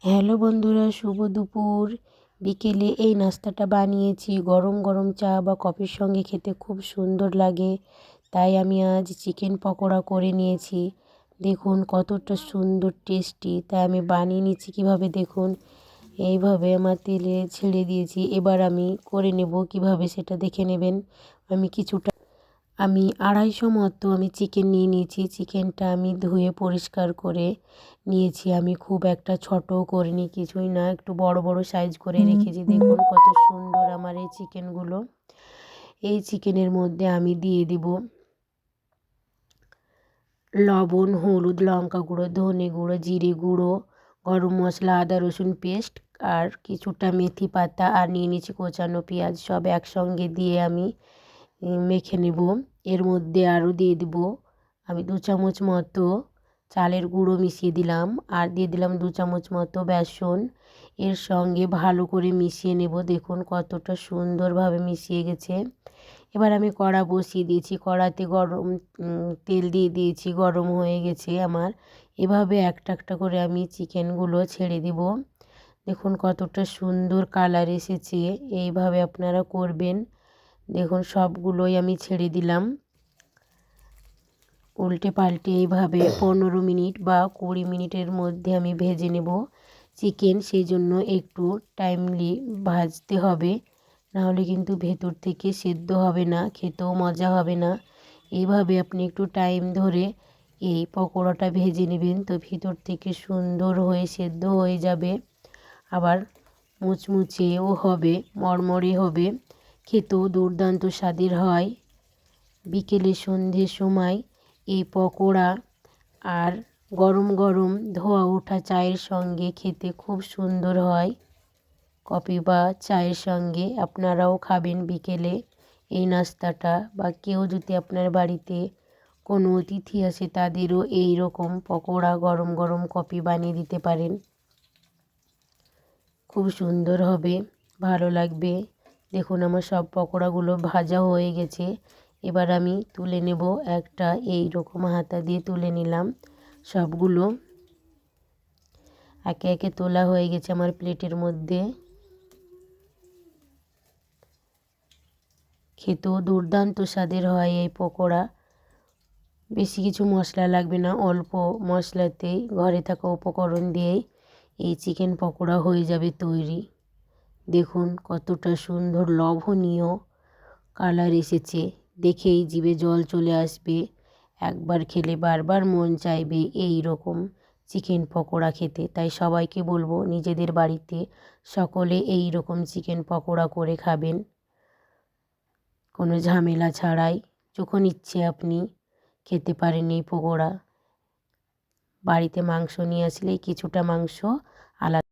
Hello বন্ধুরা, শুভ দুপুর। বিকেলে এই নাস্তাটা বানিয়েছি। গরম গরম চা বা কফির সঙ্গে খেতে খুব সুন্দর লাগে। তাই আমি আজ চিকেন পকোড়া করে নিয়েছি। দেখুন কতটা সুন্দর টেস্টি। তাই আমি বানিয়ে নিচ্ছি কীভাবে দেখুন। এইভাবে আমার তেলে ছেড়ে দিয়েছি। এবার আমি করে নেব কিভাবে সেটা দেখে নেবেন। আমি 250 মতো চিকেন নিয়ে নিয়েছি। চিকেনটা আমি ধুয়ে পরিষ্কার করে নিয়েছি। আমি খুব একটা ছোটও করিনি, কিছুই না, একটু বড় বড় সাইজ করে রেখেছি। দেখুন কত সুন্দর আমার এই চিকেনগুলো। এই চিকেনের মধ্যে আমি দিয়ে দিব লবণ, হলুদ, লঙ্কা গুঁড়ো, ধনে গুঁড়ো, জিরে গুঁড়ো, গরম মশলা, আদা রসুন পেস্ট আর কিছুটা মেথি পাতা আর নিয়ে নিয়েছি কোচানো পেঁয়াজ। সব একসঙ্গে দিয়ে আমি মেখে নেব। এর মধ্যে আরও দিয়ে দেব আমি 2 চামচ মতো চালের গুঁড়ো মিশিয়ে দিলাম আর দিয়ে দিলাম 2 চামচ মতো বেসন। এর সঙ্গে ভালো করে মিশিয়ে নেব। দেখুন কতটা সুন্দরভাবে মিশিয়ে গেছে। এবার আমি কড়া বসিয়ে দিয়েছি। কড়াতে গরম তেল দিয়ে দিয়েছি, গরম হয়ে গেছে আমার। এভাবে একটা একটা করে আমি চিকেনগুলো ছেড়ে দেব। দেখুন কতটা সুন্দর কালার এসেছে। এইভাবে আপনারা করবেন। দেখুন সবগুলোই আমি ছেড়ে দিলাম। উল্টে পাল্টে এইভাবে 15 মিনিট বা 20 মিনিটের মধ্যে আমি ভেজে নেব চিকেন। সেই জন্য একটু টাইমলি ভাজতে হবে, নাহলে কিন্তু ভেতর থেকে সেদ্ধ হবে না, খেতেও মজা হবে না। এইভাবে আপনি একটু টাইম ধরে এই পকোড়াটা ভেজে নেবেন, তো ভিতর থেকে সুন্দর হয়ে সেদ্ধ হয়ে যাবে, আবার মুচমুচেও হবে, মরমরে হবে, খেতেও দুর্দান্ত স্বাদের হয়। বিকেলে সন্ধ্যের সময় এই পকোড়া আর গরম গরম ধোয়া ওঠা চায়ের সঙ্গে খেতে খুব সুন্দর হয়। কফি বা চায়ের সঙ্গে আপনারাও খাবেন বিকেলে এই নাস্তাটা। বা কেউ যদি আপনার বাড়িতে কোনো অতিথি আসে তাদেরও এই রকম পকোড়া গরম গরম কফি বানিয়ে দিতে পারেন। খুব সুন্দর হবে, ভালো লাগবে। দেখুন আমার সব পকোড়াগুলো ভাজা হয়ে গেছে। এবার আমি তুলে নেব। একটা এই রকম হাতা দিয়ে তুলে নিলাম সবগুলো। একে একে তোলা হয়ে গেছে আমার প্লেটের মধ্যে। খেতেও দুর্দান্ত স্বাদের হয় এই পকোড়া। বেশি কিছু মশলা লাগবে না, অল্প মশলাতেই ঘরে থাকা উপকরণ দিয়েই এই চিকেন পকোড়া হয়ে যাবে তৈরি। দেখুন কতটা সুন্দর লোভনীয় কালার এসেছে। দেখেই জিভে জল চলে আসবে। একবার খেলে বারবার মন চাইবে এই রকম চিকেন পকোড়া খেতে। তাই সবাইকে বলবো নিজেদের বাড়িতে সকলে এই রকম চিকেন পকোড়া করে খাবেন, কোনো ঝামেলা ছাড়াই। যখন ইচ্ছে আপনি খেতে পারেন এই পকোড়া। বাড়িতে মাংস নিয়ে আসলেই কিছুটা মাংস আলাদা